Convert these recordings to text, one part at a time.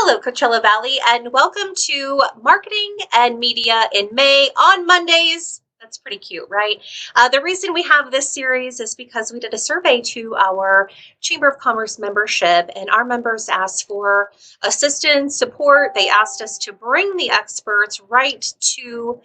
Hello, Coachella Valley, and welcome to Marketing and Media in May on Mondays. That's pretty cute, right? The reason we have this series is because we did a survey to our Chamber of Commerce membership, and our members asked for assistance, support. They asked us to bring the experts right to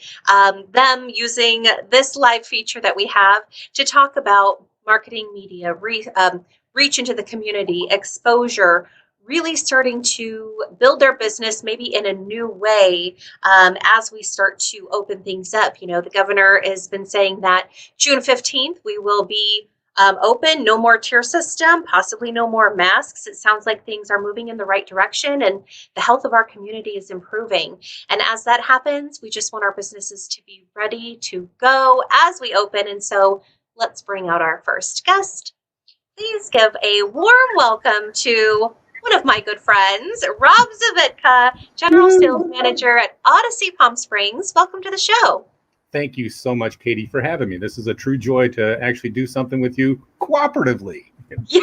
them using this live feature that we have to talk about marketing, media, reach into the community, exposure, really starting to build their business maybe in a new way as we start to open things up. You know, the governor has been saying that June 15th, we will be open, no more tier system, possibly no more masks. It sounds like things are moving in the right direction and the health of our community is improving. And as that happens, we just want our businesses to be ready to go as we open. And so let's bring out our first guest. Please give a warm welcome to one of my good friends, Rob Zavitka, General Sales Manager at Audacy Palm Springs. Welcome to the show. Thank you so much, Katie, for having me. This is a true joy to actually do something with you cooperatively. Yeah,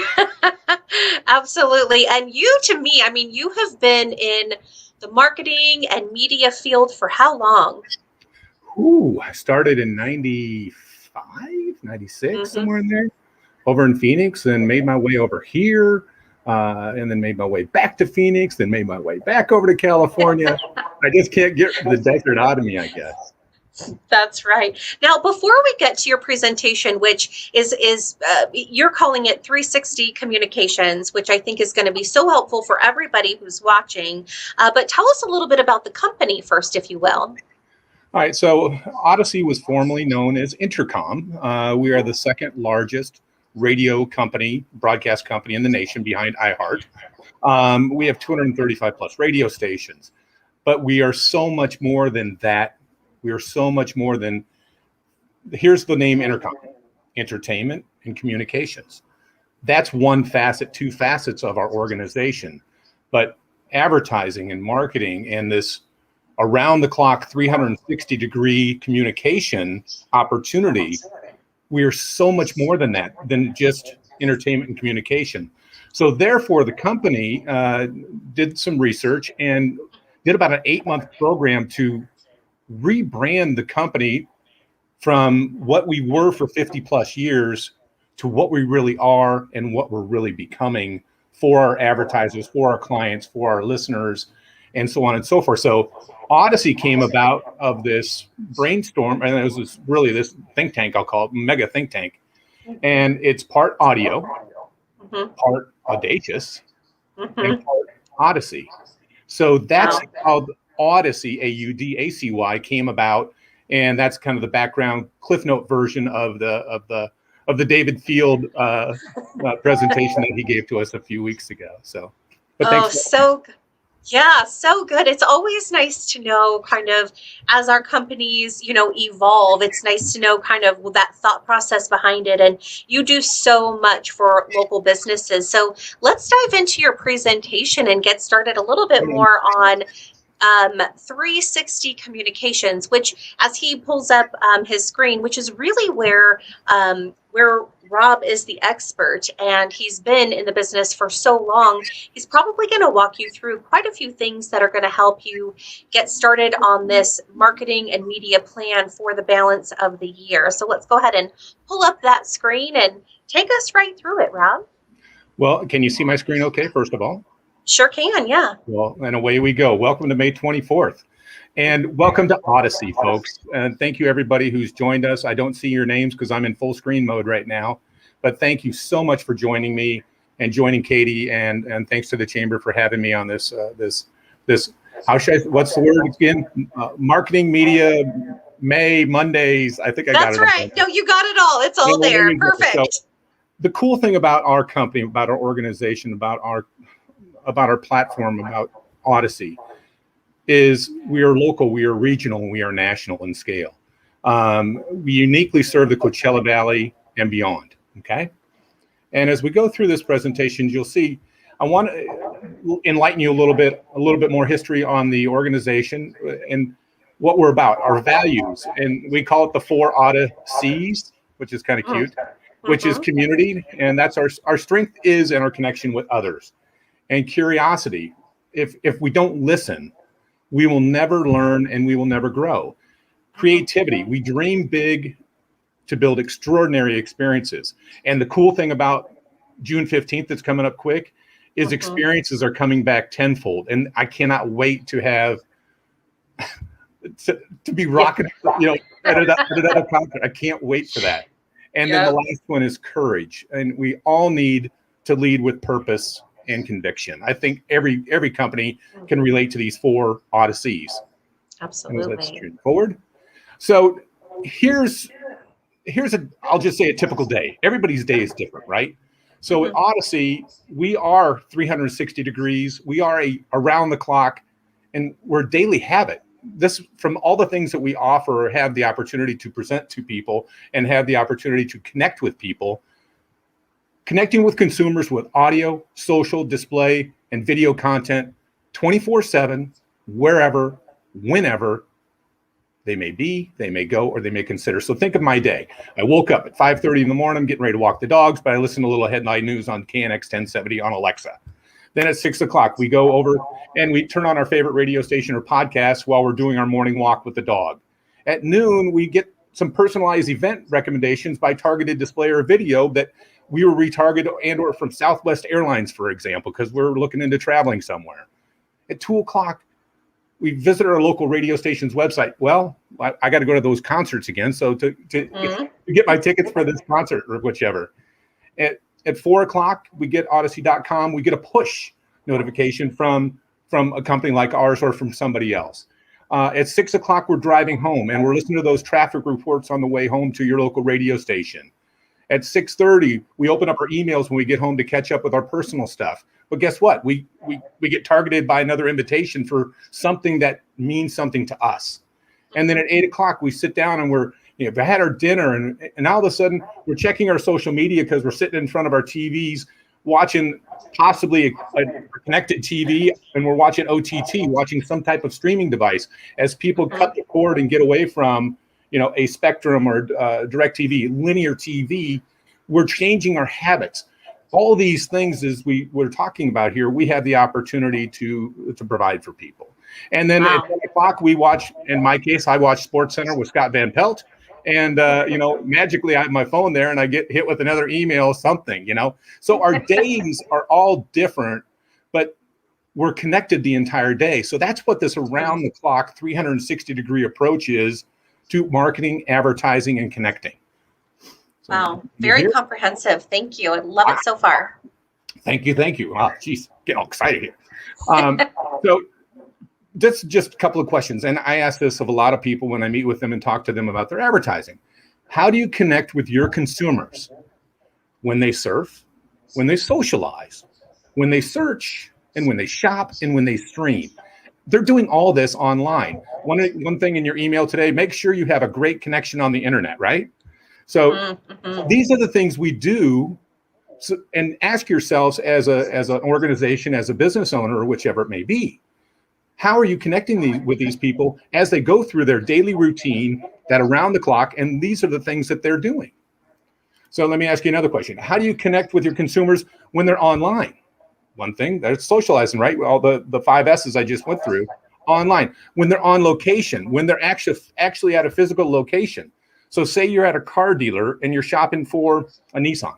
absolutely. And you, to me, I mean, you have been in the marketing and media field for how long? I started in 95, 96, somewhere in there, over in Phoenix, and made my way over here. And then made my way back to Phoenix, then made my way back over to California. I just can't get the desert out of me, I guess. That's right. Now, before we get to your presentation, which is you're calling it 360 communications, which I think is going to be so helpful for everybody who's watching. But tell us a little bit about the company first, if you will. All right. So Audacy was formerly known as Intercom. We are the second largest radio company, broadcast company in the nation behind iHeart. We have 235 plus radio stations, but we are so much more than that. We are so much more than, here's the name Intercom, entertainment and communications. That's one facet, two facets of our organization, but advertising and marketing and this around the clock 360 degree communication opportunity, we are so much more than that, than just entertainment and communication. So therefore, the company did some research and did about an 8-month program to rebrand the company from what we were for 50 plus years to what we really are and what we're really becoming for our advertisers, for our clients, for our listeners, and so on and so forth. So Audacy came about of this brainstorm, and it was this think tank, I'll call it, mega think tank. And it's part audio, part audacious, and part Audacy. So that's how Audacy, Audacy, came about, and that's kind of the background Cliff Note version of the David Field presentation that he gave to us a few weeks ago. So, but thanks. Yeah, so good. It's always nice to know kind of as our companies, evolve, it's nice to know kind of that thought process behind it. And you do so much for local businesses. So let's dive into your presentation and get started a little bit more on 360 communications, which as he pulls up his screen, which is really where Rob is the expert, and he's been in the business for so long. He's probably going to walk you through quite a few things that are going to help you get started on this marketing and media plan for the balance of the year. So let's go ahead and pull up that screen and take us right through it, Rob. Well, can you see my screen okay, first of all? Sure can, yeah. Well, and away we go. Welcome to May 24th. And welcome to Audacy, folks. And thank you, everybody who's joined us. I don't see your names because I'm in full screen mode right now. But thank you so much for joining me and joining Katie. And thanks to the Chamber for having me on this, what's the word again? Marketing, media, May, Mondays. I think I got it. That's right. No, you got it all. It's all there. Perfect. So, the cool thing about our company, about our organization, about our platform, about Audacy, is we are local, we are regional, and we are national in scale. We uniquely serve the Coachella Valley and beyond, okay? And as we go through this presentation, you'll see, I want to enlighten you a little bit more history on the organization and what we're about, our values. And we call it the 4 Audacies, which is kind of cute, which is community. And that's our strength is in our connection with others. And curiosity if we don't listen, we will never learn and we will never grow. Creativity. We dream big to build extraordinary experiences. And the cool thing about June 15th that's coming up quick is experiences are coming back tenfold. And I cannot wait to have to be rocking, at another concert. I can't wait for that. And then the last one is courage. And we all need to lead with purpose and conviction. I think every company can relate to these 4 Audacies. Absolutely. Let's turn forward. So here's I'll just say a typical day. Everybody's day is different, right? So at Audacy, we are 360 degrees. We are around the clock, and we're a daily habit. This, from all the things that we offer or have the opportunity to present to people and have the opportunity to connect with people, connecting with consumers with audio, social, display, and video content 24/7, wherever, whenever they may be, they may go, or they may consider. So think of my day. I woke up at 5:30 in the morning, getting ready to walk the dogs, but I listen to a little headline news on KNX 1070 on Alexa. Then at 6 o'clock, we go over and we turn on our favorite radio station or podcast while we're doing our morning walk with the dog. At noon, we get some personalized event recommendations by targeted display or video that we were retargeted and or from Southwest Airlines, for example, because we're looking into traveling somewhere. At 2 o'clock, we visit our local radio station's website. Well, I got to go to those concerts again. So to get my tickets for this concert or whichever. At 4 o'clock, we get Audacy.com. We get a push notification from a company like ours or from somebody else. At 6 o'clock, we're driving home and we're listening to those traffic reports on the way home to your local radio station. At 6:30, we open up our emails when we get home to catch up with our personal stuff. But guess what? We get targeted by another invitation for something that means something to us. And then at 8 o'clock, we sit down and we had our dinner and all of a sudden we're checking our social media because we're sitting in front of our TVs watching possibly a connected TV, and we're watching OTT, watching some type of streaming device as people cut the cord and get away from a Spectrum or DirecTV, linear TV. We're changing our habits. All these things, as we're talking about here, we have the opportunity to provide for people. And then at 10 o'clock, we watch, in my case, I watch SportsCenter with Scott Van Pelt. And, magically I have my phone there and I get hit with another email, something. So our days are all different, but we're connected the entire day. So that's what this around the clock 360-degree approach is to marketing, advertising, and connecting. So, wow. Very comprehensive. Thank you. I love it so far. Thank you. Wow, geez, getting all excited here. So that's just a couple of questions. And I ask this of a lot of people when I meet with them and talk to them about their advertising. How do you connect with your consumers when they surf, when they socialize, when they search, and when they shop, and when they stream? They're doing all this online. One thing in your email today, make sure you have a great connection on the internet, right? So these are the things we do. So, and ask yourselves as an organization, as a business owner, or whichever it may be, how are you connecting with these people as they go through their daily routine, that around the clock, and these are the things that they're doing. So let me ask you another question. How do you connect with your consumers when they're online? One thing, that's socializing, right? All the 5 S's I just went through. Online, when they're on location, when they're actually at a physical location. So say you're at a car dealer and you're shopping for a Nissan,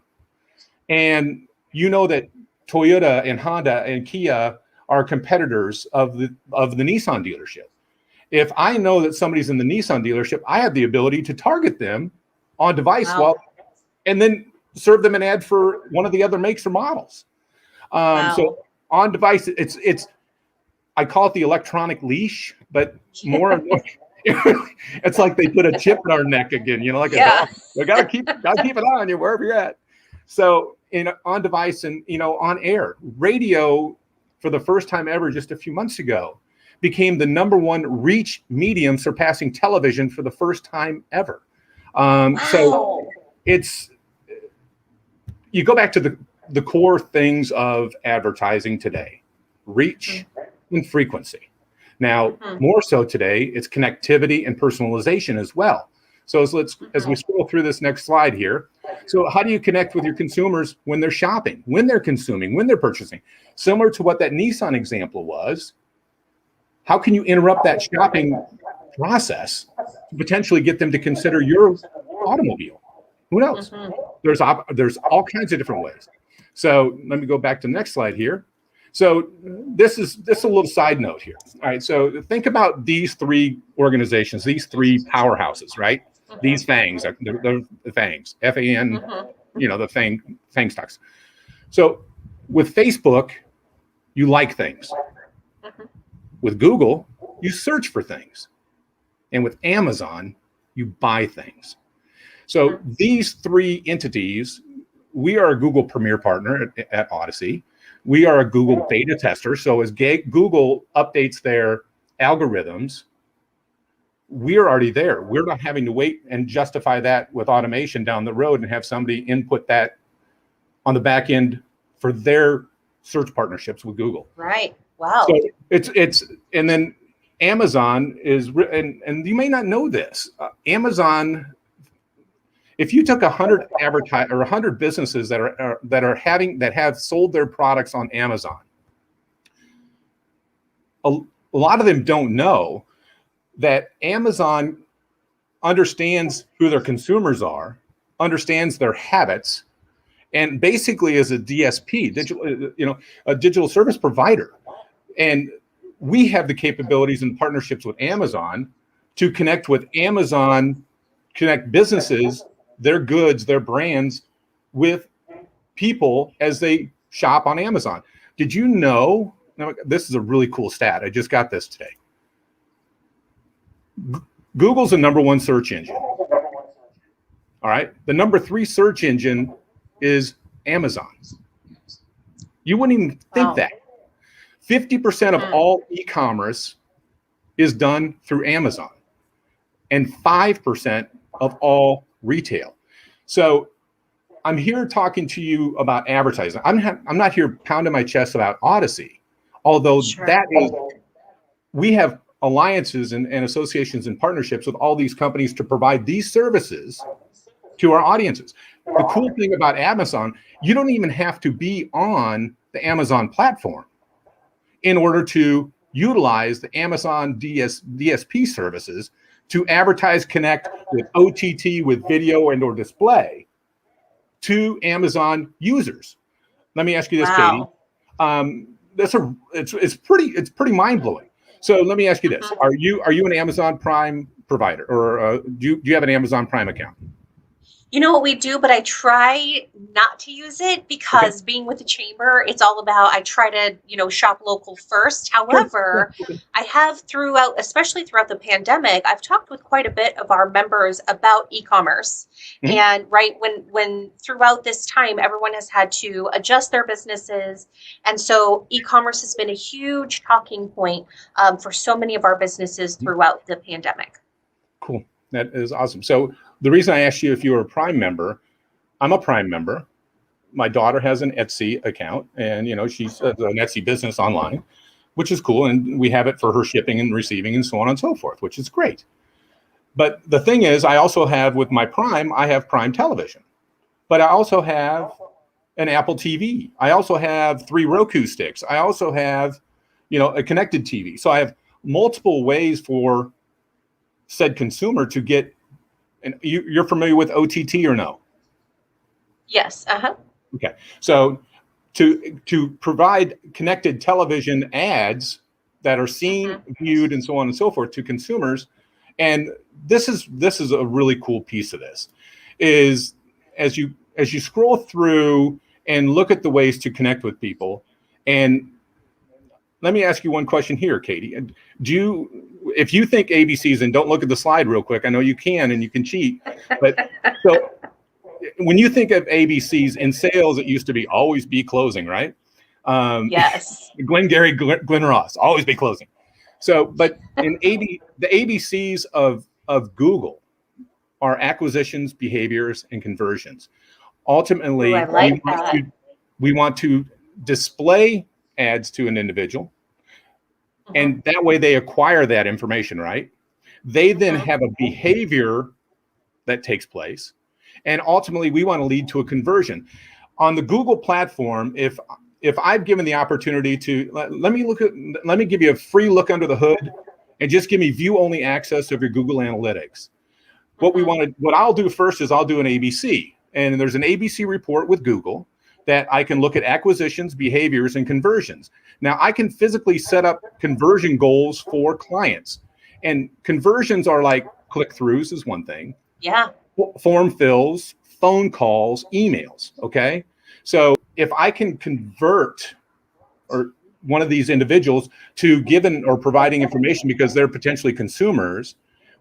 and you know that Toyota and Honda and Kia are competitors of the Nissan dealership. If I know that somebody's in the Nissan dealership, I have the ability to target them on device and then serve them an ad for one of the other makes or models. So on device, it's I call it the electronic leash, but more and more, it's like they put a chip in our neck again, like a dog. We gotta keep an eye on you wherever you're at. So on device and on air, radio for the first time ever just a few months ago became the #1 reach medium, surpassing television for the first time ever. So it's, you go back to the core things of advertising today: reach and frequency. Now, more so today, it's connectivity and personalization as well. So as we scroll through this next slide here. So how do you connect with your consumers when they're shopping, when they're consuming, when they're purchasing? Similar to what that Nissan example was, how can you interrupt that shopping process to potentially get them to consider your automobile? Who knows? There's all kinds of different ways. So let me go back to the next slide here. So this is a little side note here. All right. So think about these three organizations, these three powerhouses, right? These FANGs, they're the FANGs, FAN, the FANG stocks. So with Facebook, you like things. With Google, you search for things. And with Amazon, you buy things. So these three entities, we are a Google Premier partner at Audacy. We are a Google beta tester. So as Google updates their algorithms, we're already there. We're not having to wait and justify that with automation down the road and have somebody input that on the back end for their search partnerships with Google. Right. Wow. So it's and then Amazon is, and you may not know this, Amazon. If you took 100 businesses that have sold their products on Amazon, a lot of them don't know that Amazon understands who their consumers are, understands their habits, and basically is a DSP, a digital service provider. And we have the capabilities and partnerships with Amazon to connect with Amazon, connect businesses, their goods, their brands with people as they shop on Amazon. Did you know, now this is a really cool stat, I just got this today. Google's the #1 search engine. All right. The #3 search engine is Amazon. You wouldn't even think that. 50% of all e-commerce is done through Amazon, and 5% of all retail. So I'm here talking to you about advertising. I'm not here pounding my chest about Audacy, although we have alliances and associations and partnerships with all these companies to provide these services to our audiences. The cool thing about Amazon, you don't even have to be on the Amazon platform in order to utilize the Amazon DSP services to advertise, connect with OTT, with video and or display to Amazon users. Let me ask you this, Katie. It's pretty mind-blowing. So let me ask you this: Are you an Amazon Prime provider, or do you have an Amazon Prime account? You know what we do, but I try not to use it because being with the chamber, it's all about, I try to, shop local first. However, I have especially throughout the pandemic, I've talked with quite a bit of our members about e-commerce. And when throughout this time, everyone has had to adjust their businesses. And so e-commerce has been a huge talking point for so many of our businesses throughout the pandemic. Cool. That is awesome. So the reason I asked you if you were a Prime member, I'm a Prime member. My daughter has an Etsy account, and she's an Etsy business online, which is cool. And we have it for her shipping and receiving and so on and so forth, which is great. But the thing is, I also have with my Prime, I have Prime Television, but I also have an Apple TV. I also have 3 Roku sticks. I also have, a connected TV. So I have multiple ways for said consumer to get. And you're familiar with OTT or no? Yes. Okay. So to provide connected television ads that are seen, viewed, and so on and so forth to consumers, and this is a really cool piece of this, is as you scroll through and look at the ways to connect with people. And let me ask you one question here, Katie. If you think ABCs, and don't look at the slide real quick, I know you can and you can cheat, but so when you think of ABCs in sales, it used to be always be closing, right? Yes. Glengarry, Glen Ross, always be closing. So, but the ABCs of Google are acquisitions, behaviors, and conversions. Ultimately, we want to display ads to an individual, and that way they acquire that information, right? They then have a behavior that takes place. And ultimately, we want to lead to a conversion. On the Google platform, if I've given the opportunity to, let me give you a free look under the hood and just give me view-only access of your Google Analytics. What I'll do first is I'll do an ABC. And there's an ABC report with Google that I can look at acquisitions, behaviors, and conversions. Now, I can physically set up conversion goals for clients. And conversions are like click-throughs is one thing. Yeah. Form fills, phone calls, emails, okay? So if I can convert or one of these individuals to giving or providing information because they're potentially consumers,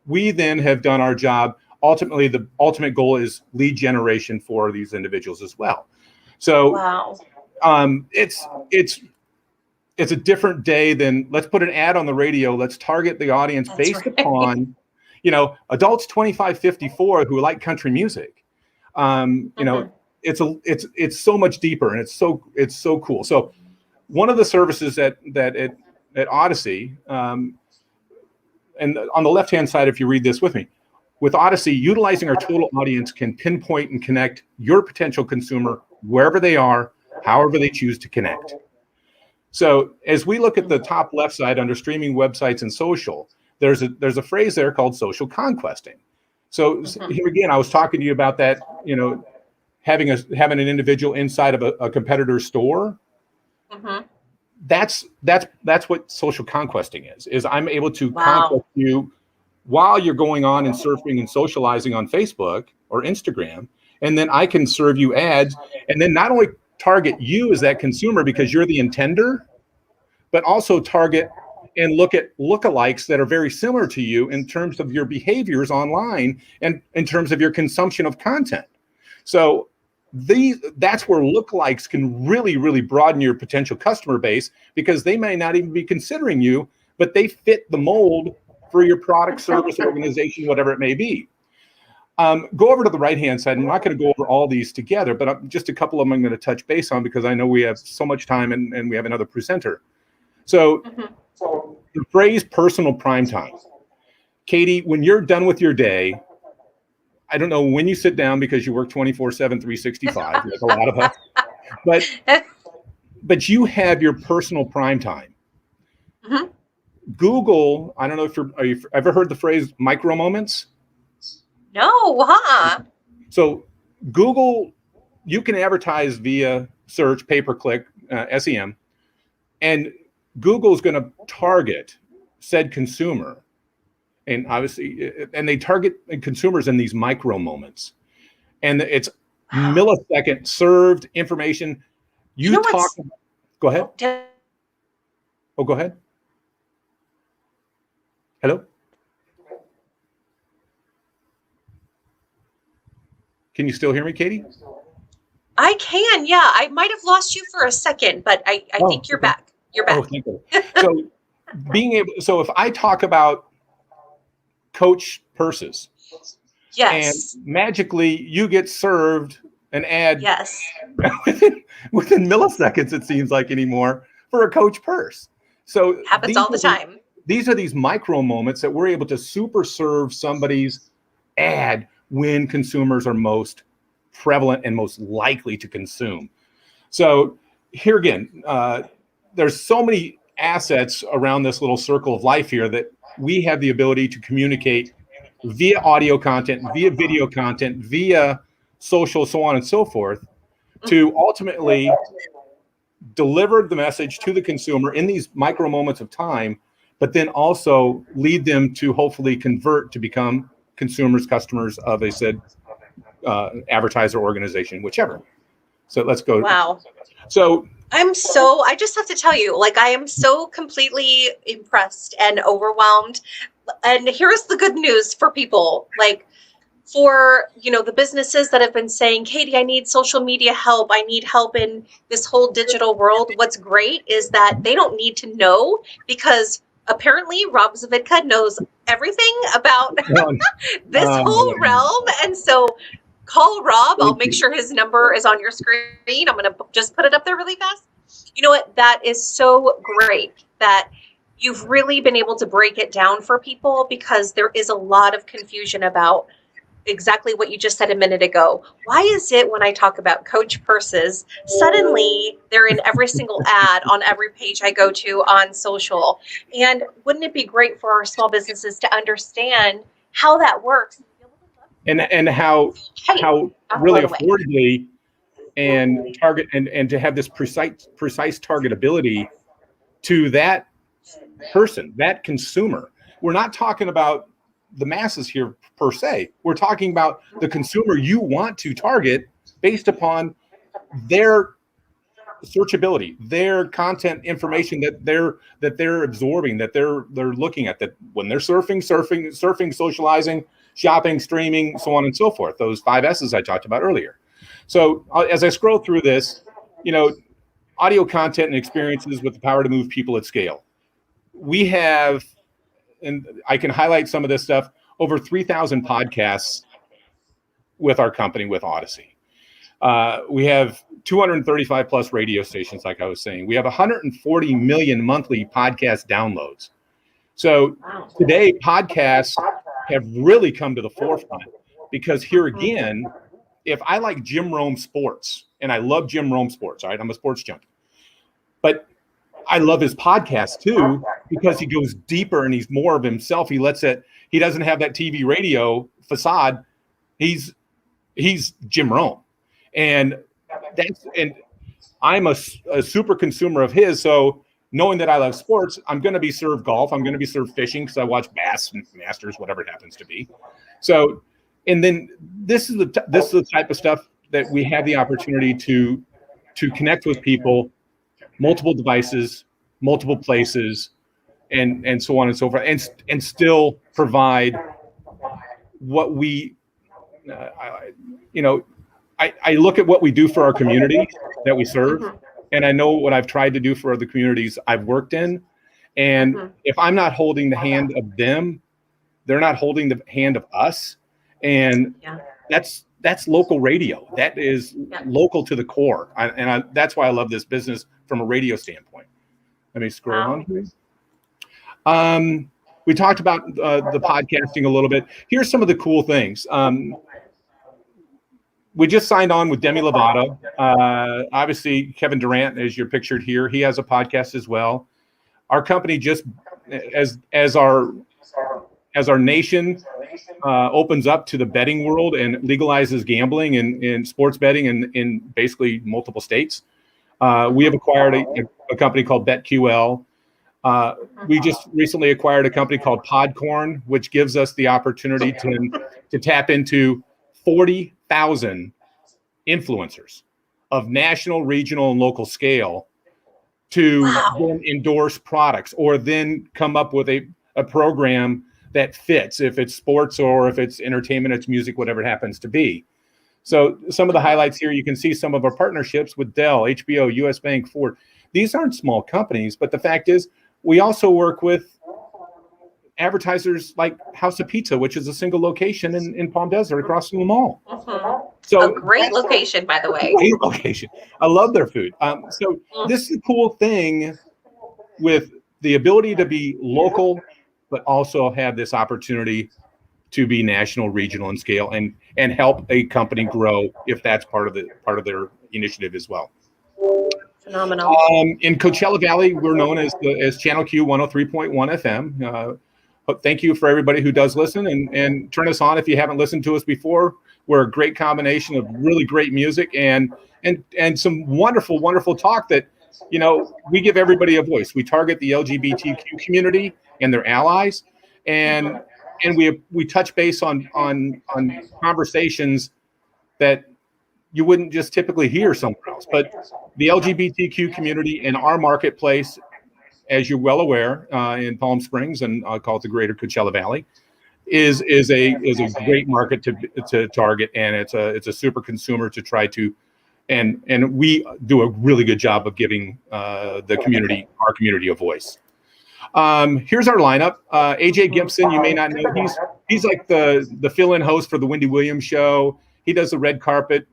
we then have done our job. Ultimately, the ultimate goal is lead generation for these individuals as well. So wow. It's a different day than let's put an ad on the radio. Let's target the audience based upon, adults 25-54 who like country music. It's so much deeper and it's so cool. So one of the services at Audacy, and on the left-hand side, if you read this with me, with Audacy, utilizing our total audience can pinpoint and connect your potential consumer wherever they are, however they choose to connect. So as we look at the top left side under streaming, websites, and social, there's a phrase there called social conquesting. So here again, I was talking to you about that, having an individual inside of a competitor's store. That's what social conquesting is I'm able to conquest you while you're going on and surfing and socializing on Facebook or Instagram, and then I can serve you ads, and then not only target you as that consumer because you're the intender, but also target and look at lookalikes that are very similar to you in terms of your behaviors online and in terms of your consumption of content. So that's where lookalikes can really, really broaden your potential customer base because they may not even be considering you, but they fit the mold for your product, service, organization, whatever it may be. Go over to the right-hand side. I'm not going to go over all these together, but just a couple of them I'm going to touch base on because I know we have so much time and we have another presenter. So the phrase personal prime time. Katie, when you're done with your day, I don't know when you sit down because you work 24/7, 365, like a lot of us, but you have your personal prime time. Google, I don't know if you've ever heard the phrase micro moments? No, huh? So Google, you can advertise via search, pay-per-click, SEM, and Google's going to target said consumer. And obviously, and they target consumers in these micro moments. And it's millisecond served information. Go ahead. Oh, go ahead. Hello? Can you still hear me, Katie? I can, yeah. I might have lost you for a second, but I think you're back. You're back. Oh, thank you. So if I talk about Coach purses, yes, and magically you get served an ad yes. within milliseconds, it seems like anymore, for a Coach purse. So happens all the time. These are these micro moments that we're able to super serve somebody's ad when consumers are most prevalent and most likely to consume. So here again, there's so many assets around this little circle of life here that we have the ability to communicate via audio content, via video content, via social, so on and so forth, to ultimately deliver the message to the consumer in these micro moments of time, but then also lead them to hopefully convert to become consumers, customers of a said advertiser organization, whichever. So let's go. Wow. So I just have to tell you, I am so completely impressed and overwhelmed. And here's the good news for people, for, the businesses that have been saying, Katie, I need social media help. I need help in this whole digital world. What's great is that they don't need to know because apparently Rob Zavitka knows everything about this whole realm. And so call Rob. I'll make sure his number is on your screen. I'm going to just put it up there really fast. You know what? That is so great that you've really been able to break it down for people because there is a lot of confusion about exactly what you just said a minute ago. Why is it when I talk about coach purses, suddenly they're in every single ad on every page I go to on social? And wouldn't it be great for our small businesses to understand how that works? And how Hey, I'm really blown away. affordably and target and to have this precise targetability to that person, that consumer. We're not talking about the masses here per se. We're talking about the consumer you want to target based upon their searchability, their content information that they're absorbing, that they're looking at, that when they're surfing, socializing, shopping, streaming, so on and so forth. Those 5 S's I talked about earlier. So as I scroll through this, audio content and experiences with the power to move people at scale. We have, and I can highlight some of this stuff, over 3,000 podcasts with our company, with Audacy. We have 235 plus radio stations, like I was saying. We have 140 million monthly podcast downloads. So today, podcasts have really come to the forefront because here again, if I like Jim Rome sports, and I love Jim Rome sports, all right, I'm a sports junkie, but I love his podcast too because he goes deeper and he's more of himself. He doesn't have that TV radio facade. He's Jim Rome. And I'm a super consumer of his. So knowing that I love sports, I'm going to be served golf. I'm going to be served fishing because I watch Bass and Masters, whatever it happens to be. So, and then this is the type of stuff that we have the opportunity to connect with people, multiple devices, multiple places, and so on and so forth, and still provide what we, I look at what we do for our community that we serve, and I know what I've tried to do for other communities I've worked in. And if I'm not holding the hand of them, they're not holding the hand of us. And that's local radio. That is local to the core. That's why I love this business from a radio standpoint. Let me scroll on, please. We talked about the podcasting a little bit. Here's some of the cool things. We just signed on with Demi Lovato. Obviously, Kevin Durant, as you're pictured here, he has a podcast as well. Our company just, as our nation opens up to the betting world and legalizes gambling and sports betting in basically multiple states, we have acquired a company called BetQL. We just recently acquired a company called Podcorn, which gives us the opportunity to tap into 40,000 influencers of national, regional, and local scale to then endorse products or then come up with a program that fits, if it's sports or if it's entertainment, it's music, whatever it happens to be. So some of the highlights here, you can see some of our partnerships with Dell, HBO, US Bank, Ford. These aren't small companies, but the fact is we also work with advertisers like House of Pizza, which is a single location in Palm Desert across from the mall. So a great location, by the way. Great location. I love their food. So this is a cool thing with the ability to be local, but also have this opportunity to be national, regional in scale, and help a company grow if that's part of their initiative as well. Phenomenal. In Coachella Valley, we're known as Channel Q 103.1 FM. Thank you for everybody who does listen and turn us on if you haven't listened to us before. We're a great combination of really great music and some wonderful, wonderful talk that, we give everybody a voice. We target the LGBTQ community and their allies, and we touch base on conversations that you wouldn't just typically hear somewhere else. But the LGBTQ community in our marketplace, as you're well aware, in Palm Springs, and I'll call it the greater Coachella Valley, is a great market to target, and it's a super consumer to try to, and we do a really good job of giving our community a voice. Here's our lineup. AJ Gibson, you may not know, he's like the fill-in host for the Wendy Williams show. He does the red carpet,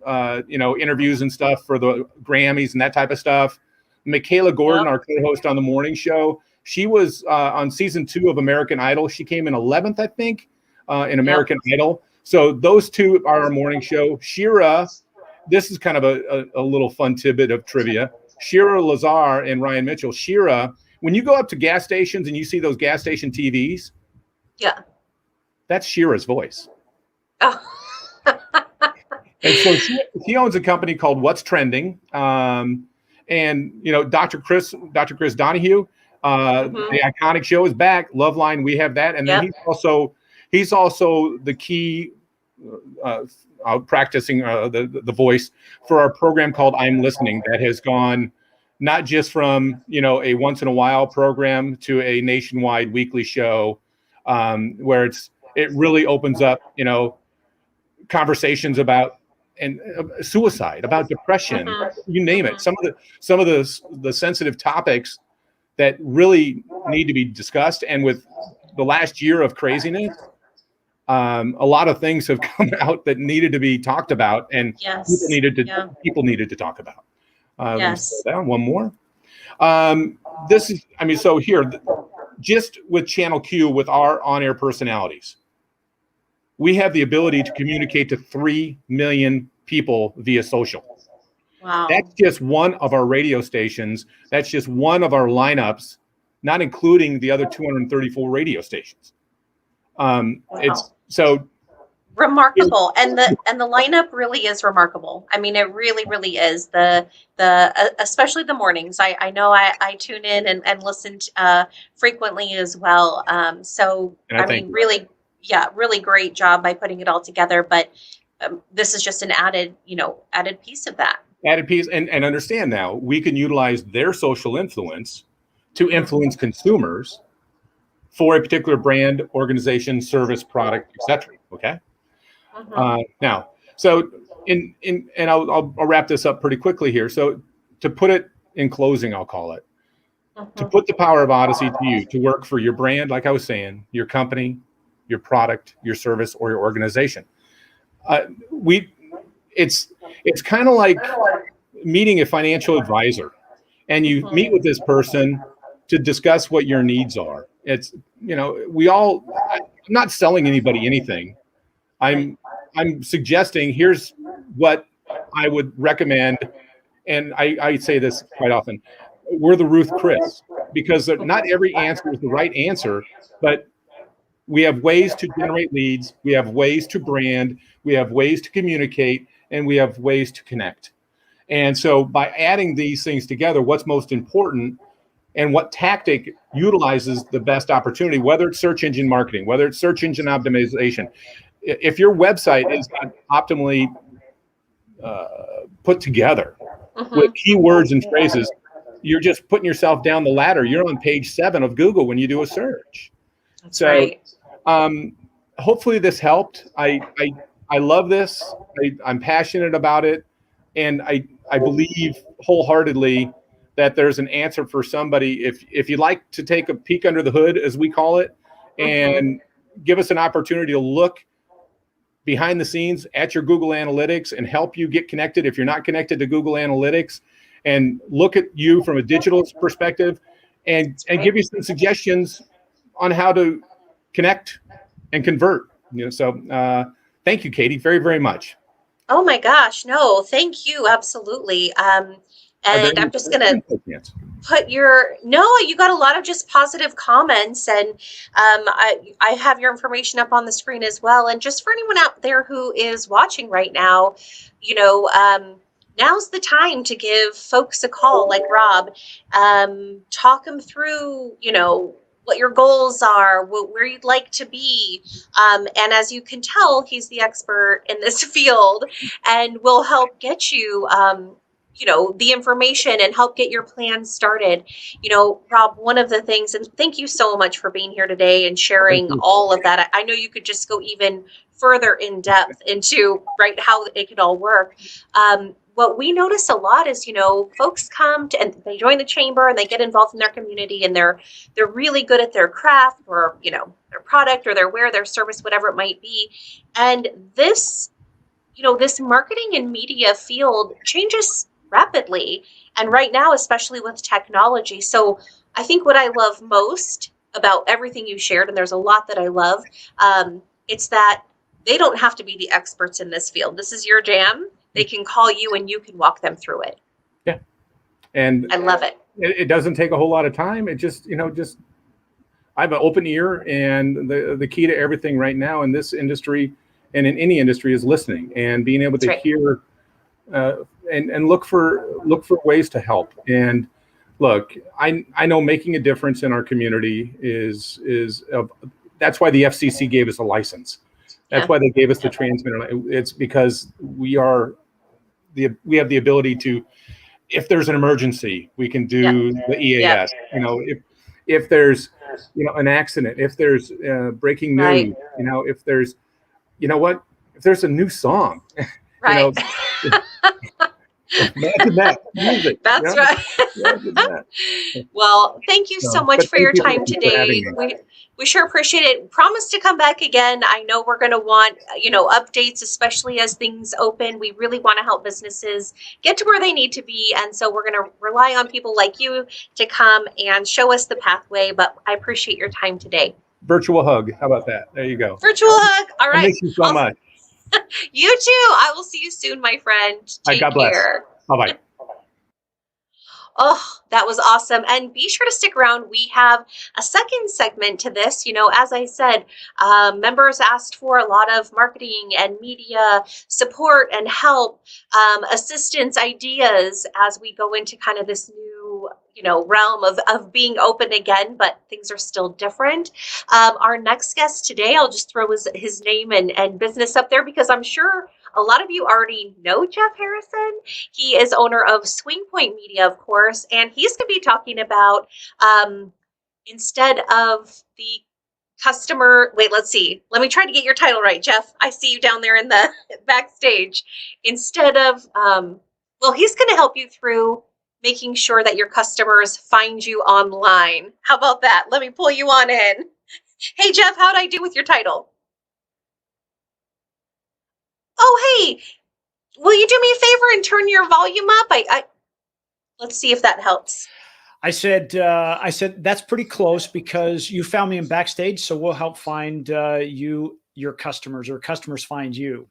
interviews and stuff for the Grammys and that type of stuff. Michaela Gordon, our co-host on the morning show, she was on season 2 of American Idol. She came in 11th, I think, in American Idol. So those two are our morning show. Shira, this is kind of a little fun tidbit of trivia. Shira Lazar and Ryan Mitchell. Shira, when you go up to gas stations and you see those gas station TVs, Yeah. that's Shira's voice. Oh. And so he owns a company called What's Trending. And Dr. Chris Donahue, the iconic show is back. Loveline, we have that. And then he's also the key practicing the voice for our program called I'm Listening, that has gone not just from a once in a while program to a nationwide weekly show, where it really opens up conversations about suicide, about depression, you name it. Some of the sensitive topics that really need to be discussed. And with the last year of craziness, a lot of things have come out that needed to be talked about, and people needed to talk about. Down one more. So here, just with Channel Q, with our on-air personalities, we have the ability to communicate to 3 million people via social. Wow. That's just one of our radio stations. That's just one of our lineups, not including the other 234 radio stations. It's so remarkable, and the lineup really is remarkable. I mean, it really, really is. The especially the mornings. I know I tune in and listen frequently as well. Really great job by putting it all together. But this is just an added piece of that. Added piece, and understand now we can utilize their social influence to influence consumers for a particular brand, organization, service, product, etc. Okay. Now, so I'll wrap this up pretty quickly here. So to put it in closing, I'll call it, to put the power of Audacy to you, to work for your brand, like I was saying, your company, your product, your service, or your organization. It's kind of like meeting a financial advisor, and you meet with this person to discuss what your needs are. It's, I'm not selling anybody anything. I'm suggesting here's what I would recommend. And I say this quite often. We're the Ruth Chris, because not every answer is the right answer, but we have ways to generate leads. We have ways to brand. We have ways to communicate, and we have ways to connect. And so by adding these things together, what's most important and what tactic utilizes the best opportunity, whether it's search engine marketing, whether it's search engine optimization. If your website is not optimally put together with keywords and phrases, you're just putting yourself down the ladder. You're on page 7 of Google when you do a search. That's right. Hopefully this helped. I love this. I'm passionate about it. And I believe wholeheartedly that there's an answer for somebody. If you'd like to take a peek under the hood, as we call it, and give us an opportunity to look behind the scenes at your Google Analytics and help you get connected if you're not connected to Google Analytics, and look at you from a digital perspective, and give you some suggestions on how to connect and convert. So thank you, Katie, very, very much. Oh my gosh, no, thank you, absolutely. And I'm just gonna put you got a lot of just positive comments, and I have your information up on the screen as well. And just for anyone out there who is watching right now, now's the time to give folks a call, like Rob, talk them through, what your goals are, where you'd like to be. And as you can tell, he's the expert in this field and will help get you, the information and help get your plan started. Rob, one of the things, and thank you so much for being here today and sharing all of that. I know you could just go even further in depth into how it could all work. What we notice a lot is, folks come to, and they join the chamber and they get involved in their community, and they're really good at their craft, or, their product or their wear, their service, whatever it might be. And this, this marketing and media field changes rapidly. And right now, especially with technology. So I think what I love most about everything you shared, and there's a lot that I love, it's that they don't have to be the experts in this field. This is your jam. They can call you and you can walk them through it. Yeah. And I love it. It doesn't take a whole lot of time. It just, I have an open ear, and the key to everything right now in this industry and in any industry is listening and being able to hear and look for ways to help. And look, I know making a difference in our community is that's why the FCC gave us a license. That's why they gave us the transmitter. It's because we have the ability to, if there's an emergency, we can do the EAS. If there's an accident, if there's breaking news, if there's if there's a new song, right. Imagine that music. That's right. Well, thank you so much for your time today. We sure appreciate it. Promise to come back again. I know we're going to want, updates, especially as things open. We really want to help businesses get to where they need to be. And so we're going to rely on people like you to come and show us the pathway. But I appreciate your time today. Virtual hug. How about that? There you go. Virtual hug. All right. Thank you so much. You too. I will see you soon, my friend. Take God bless. care. Bye-bye. Oh, that was awesome. And be sure to stick around. We have a second segment to this. As I said, members asked for a lot of marketing and media support and help, assistance, ideas as we go into kind of this new realm of being open again, but things are still different. Our next guest today, I'll just throw his name and business up there because I'm sure a lot of you already know Jeff Harrison. He is owner of Swingpoint Media, of course, and he's going to be talking about instead of the customer. Wait, let's see. Let me try to get your title right, Jeff. I see you down there in the backstage. Instead of, he's going to help you through making sure that your customers find you online. How about that? Let me pull you on in. Hey, Jeff, how'd I do with your title? Oh, hey, will you do me a favor and turn your volume up? Let's see if that helps. I said, that's pretty close because you found me in backstage. So we'll help find your customers, or customers find you.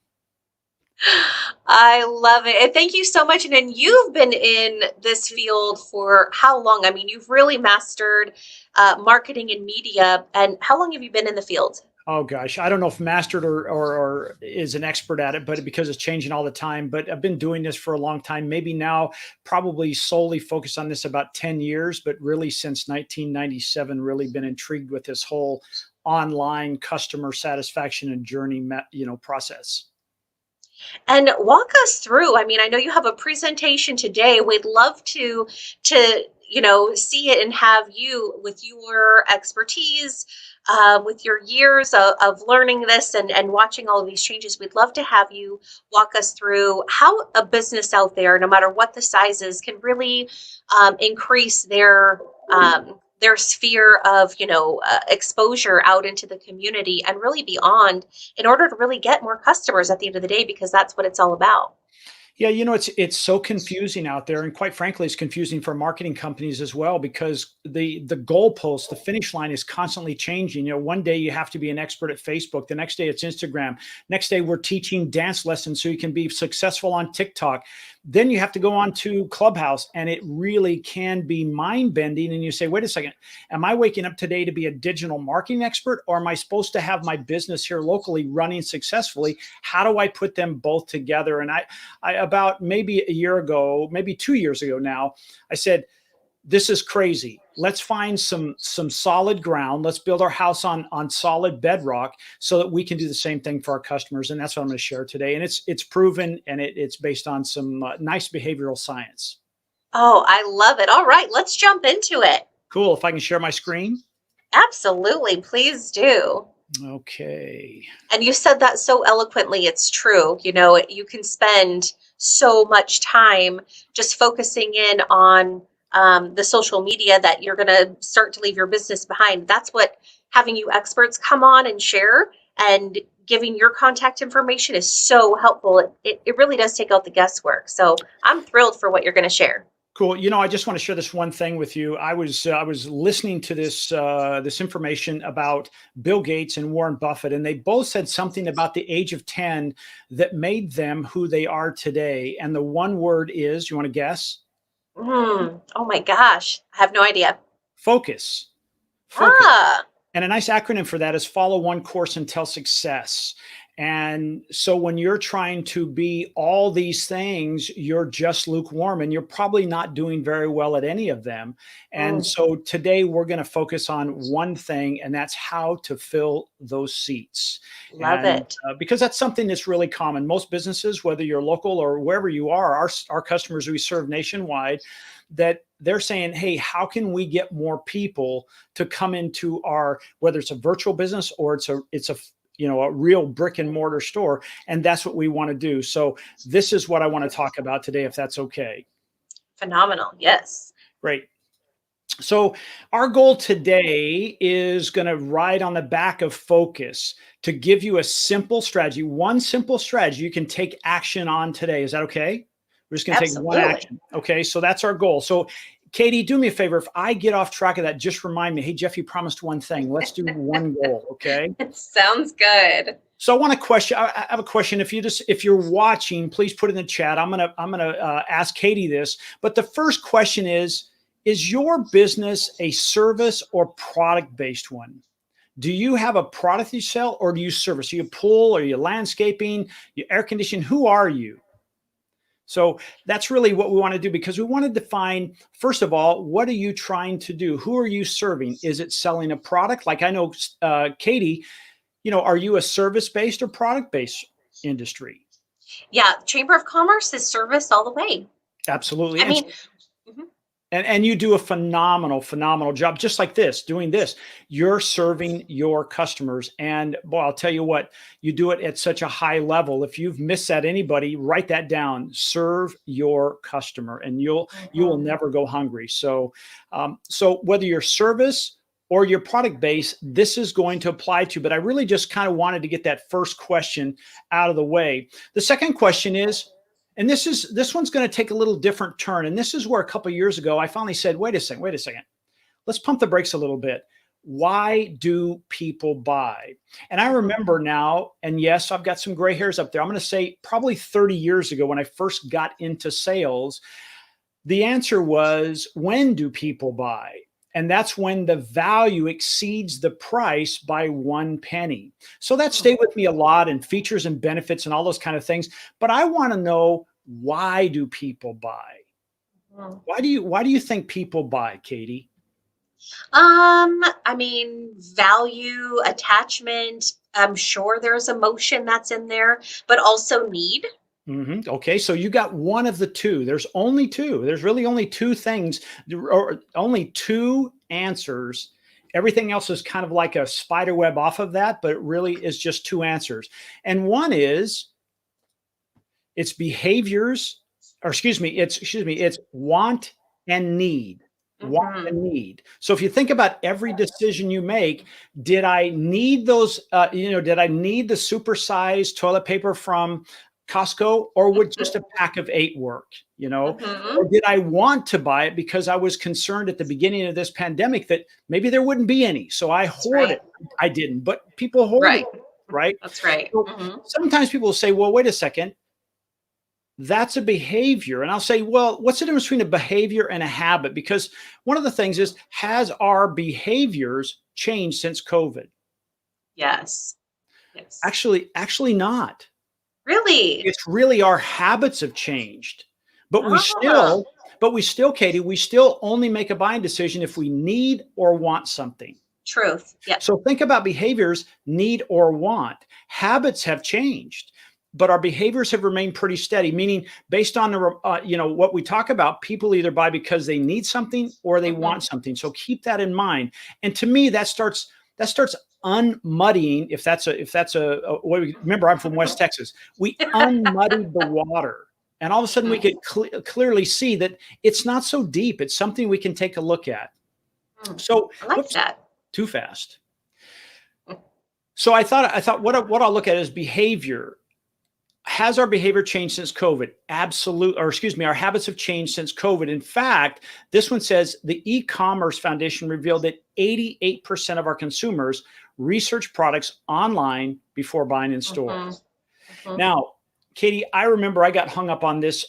I love it. And thank you so much. And then you've been in this field for how long? I mean, you've really mastered marketing and media. And how long have you been in the field? Oh gosh, I don't know if mastered or is an expert at it, but because it's changing all the time. But I've been doing this for a long time. Maybe now, probably solely focused on this about 10 years, but really since 1997, really been intrigued with this whole online customer satisfaction and journey, process. And walk us through. I mean, I know you have a presentation today. We'd love to see it and have you with your expertise, with your years of learning this and watching all of these changes. We'd love to have you walk us through how a business out there, no matter what the size is, can really increase their sphere of exposure out into the community and really beyond, in order to really get more customers at the end of the day, because that's what it's all about. Yeah, it's so confusing out there, and quite frankly, it's confusing for marketing companies as well, because the goalpost, the finish line is constantly changing. One day you have to be an expert at Facebook, the next day it's Instagram, next day we're teaching dance lessons so you can be successful on TikTok. Then you have to go on to Clubhouse, and it really can be mind-bending. And you say, wait a second, am I waking up today to be a digital marketing expert, or am I supposed to have my business here locally running successfully? How do I put them both together? And I about maybe a year ago, maybe 2 years ago now, I said, this is crazy. Let's find some solid ground. Let's build our house on solid bedrock so that we can do the same thing for our customers. And that's what I'm going to share today. And it's proven, and it's based on some nice behavioral science. Oh, I love it. All right, let's jump into it. Cool. If I can share my screen. Absolutely. Please do. Okay. And you said that so eloquently. It's true. You can spend so much time just focusing in on the social media that you're going to start to leave your business behind. That's what having you experts come on and share and giving your contact information is so helpful. It really does take out the guesswork. So I'm thrilled for what you're going to share. Cool. You know, I just want to share this one thing with you. I was listening to this information about Bill Gates and Warren Buffett, and they both said something about the age of 10 that made them who they are today. And the one word is, you want to guess? Oh my gosh. I have no idea. Focus. Focus. Ah, And a nice acronym for that is follow one course until success. And so when you're trying to be all these things, you're just lukewarm and you're probably not doing very well at any of them. And so today we're going to focus on one thing, and that's how to fill those seats. love And it. because that's something that's really common. Most businesses, whether you're local or wherever you are, our customers we serve nationwide, that they're saying, hey, how can we get more people to come into our, whether it's a virtual business or it's a a real brick and mortar store. And that's what we want to do. So this is what I want to talk about today, if that's okay. Phenomenal. Yes. Great. So our goal today is going to ride on the back of focus to give you a simple strategy, one simple strategy you can take action on today. Is that okay? We're just going to take one action. Okay. So that's our goal. So Katie, do me a favor. If I get off track of that, just remind me, hey, Jeff, you promised one thing. Let's do one goal. Okay. Sounds good. So I want to question. I have a question. If you're watching, please put it in the chat. I'm gonna ask Katie this. But the first question is your business a service or product based one? Do you have a product you sell, or do you service? Are you pool? Are you landscaping? You air conditioning? Who are you? So that's really what we want to do, because we want to define, first of all, what are you trying to do? Who are you serving? Is it selling a product? Like I know, Katie, are you a service-based or product-based industry? Yeah. Chamber of Commerce is service all the way. Absolutely. I mean, And you do a phenomenal job, just like doing this. You're serving your customers. And boy, I'll tell you what, you do it at such a high level. If you've missed that, anybody, write that down. Serve your customer, and you will never go hungry. So, so whether you're service or your product base, this is going to apply to. But I really just kind of wanted to get that first question out of the way. The second question is, and this one's going to take a little different turn. And this is where a couple of years ago, I finally said, wait a second. Let's pump the brakes a little bit. Why do people buy? And I remember now, and yes, I've got some gray hairs up there. I'm going to say probably 30 years ago when I first got into sales, the answer was, when do people buy? And that's when the value exceeds the price by 1 penny. So that stayed with me a lot, and features and benefits and all those kind of things. But I want to know, why do people buy? Why do you think people buy, Katie? I mean, value, attachment. I'm sure there's emotion that's in there, but also need. Okay, so you got one of the two. There's only two. There's really only two things, or only two answers. Everything else is kind of like a spider web off of that, but it really is just two answers. And one is it's behaviors, or it's want and need. Want and need. So if you think about every decision you make, did I need those? Did I need the supersized toilet paper from Costco, or would just a pack of 8 work? Or did I want to buy it because I was concerned at the beginning of this pandemic that maybe there wouldn't be any, so I hoarded it. I didn't, but people hoard it, right? That's right. So sometimes people will say, well, wait a second, that's a behavior. And I'll say, well, what's the difference between a behavior and a habit? Because one of the things is, has our behaviors changed since COVID? Yes. Actually not. Really? It's really our habits have changed. But we still, Katie, we still only make a buying decision if we need or want something. Truth. Yeah. So think about behaviors, need or want. Habits have changed, but our behaviors have remained pretty steady, meaning based on the, what we talk about, people either buy because they need something or they want something. So keep that in mind. And to me, that starts unmuddying, if that's a remember, I'm from West Texas. We unmuddied the water, and all of a sudden we could clearly see that it's not so deep. It's something we can take a look at. So I like that. Too fast. So I thought what I'll look at is behavior. Has our behavior changed since COVID? Our habits have changed since COVID. In fact, this one says the e-commerce foundation revealed that 88% of our consumers research products online before buying in store. Mm-hmm. Now, Katie, I remember I got hung up on this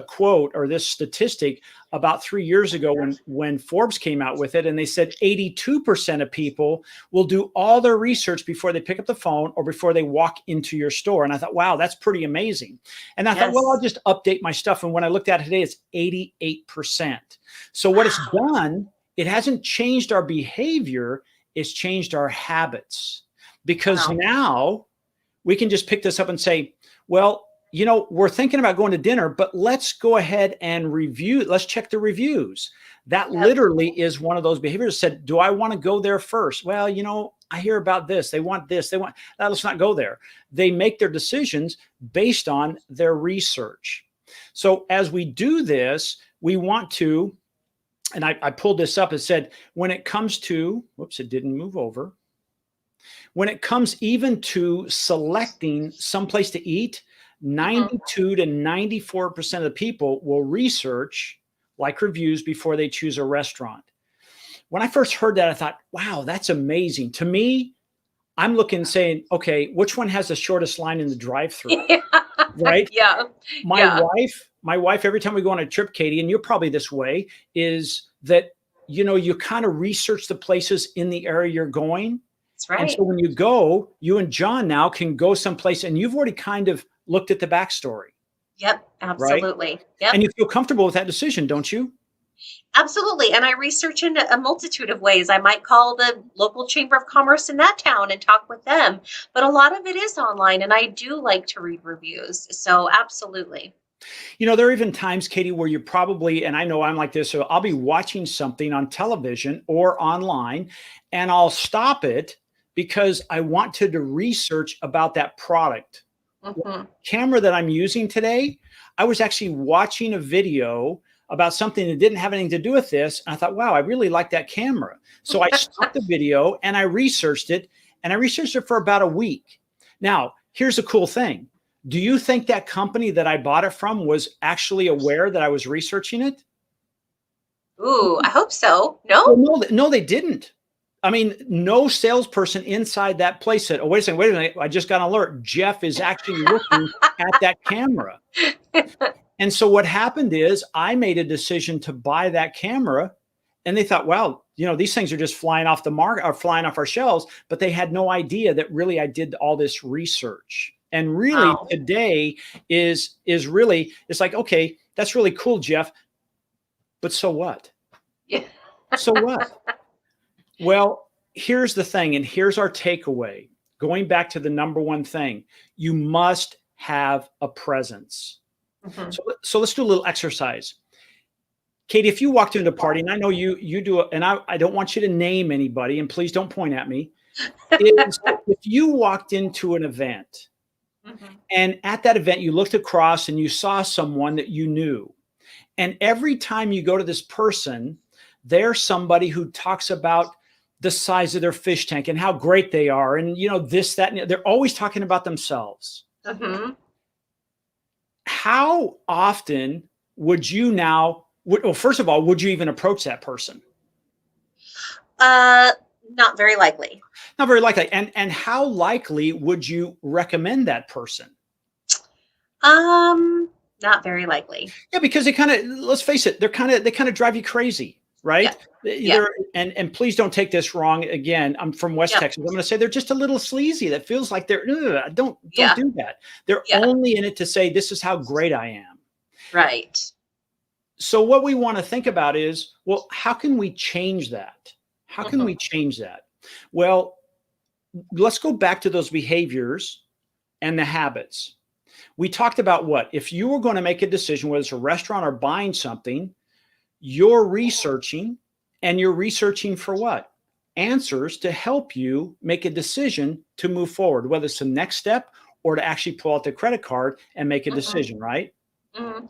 quote or this statistic about 3 years ago when Forbes came out with it, and they said 82% of people will do all their research before they pick up the phone or before they walk into your store. And I thought, wow, that's pretty amazing. And I thought, well, I'll just update my stuff. And when I looked at it today, it's 88%. So what it's done, it hasn't changed our behavior, it's changed our habits. Because now we can just pick this up and say, well, we're thinking about going to dinner, but let's go ahead and review. Let's check the reviews. That literally is one of those behaviors. Said, do I want to go there first? Well, I hear about this. They want this. They want that. Let's not go there. They make their decisions based on their research. So as we do this, we want to, and I pulled this up. It said, when it comes to, whoops, it didn't move over. When it comes even to selecting someplace to eat, 92 to 94% of the people will research, like reviews, before they choose a restaurant. When I first heard that, I thought, wow, that's amazing. To me, I'm looking saying, okay, which one has the shortest line in the drive-thru? Right? Yeah. My wife, every time we go on a trip, Katie, and you're probably this way, is that, you kind of research the places in the area you're going. That's right. And so when you go, you and John now can go someplace and you've already kind of looked at the backstory. Yep, absolutely. Right? Yep. And you feel comfortable with that decision, don't you? Absolutely. And I research in a multitude of ways. I might call the local chamber of commerce in that town and talk with them. But a lot of it is online, and I do like to read reviews. So absolutely. There are even times, Katie, where you probably, and I know I'm like this, so I'll be watching something on television or online, and I'll stop it because I want to do research about that product. Mm-hmm. The camera that I'm using today, I was actually watching a video about something that didn't have anything to do with this. And I thought, wow, I really like that camera. So I stopped the video and I researched it, and I researched it for about a week. Now, here's a cool thing. Do you think that company that I bought it from was actually aware that I was researching it? Ooh, I hope so. No? Well, no, they didn't. I mean, no salesperson inside that place said, oh, wait a minute, I just got an alert. Jeff is actually looking at that camera. And so what happened is I made a decision to buy that camera, and they thought, well, these things are just flying off the market or flying off our shelves, but they had no idea that really I did all this research. And really today is really, it's like, okay, that's really cool, Jeff, but so what? Yeah. So what? Well, here's the thing, and here's our takeaway. Going back to the number one thing, you must have a presence. Mm-hmm. So let's do a little exercise. Katie, if you walked into a party, and I know you do, and I don't want you to name anybody, and please don't point at me. If you walked into an event, mm-hmm. and at that event, you looked across and you saw someone that you knew, and every time you go to this person, they're somebody who talks about the size of their fish tank and how great they are. And, this, that, and they're always talking about themselves. Mm-hmm. How often would you first of all, would you even approach that person? Not very likely. Not very likely. And how likely would you recommend that person? Not very likely. Yeah, because they let's face it, they kind of drive you crazy. Right. Yeah. And please don't take this wrong. Again, I'm from West Texas. I'm going to say they're just a little sleazy. That feels like they're don't do that. They're only in it to say, this is how great I am. Right. So what we want to think about is, well, how can we change that? How can we change that? Well, let's go back to those behaviors and the habits. We talked about if you were going to make a decision, whether it's a restaurant or buying something, you're researching, and you're researching for what? Answers to help you make a decision to move forward, whether it's the next step or to actually pull out the credit card and make a decision, right? Mm-hmm.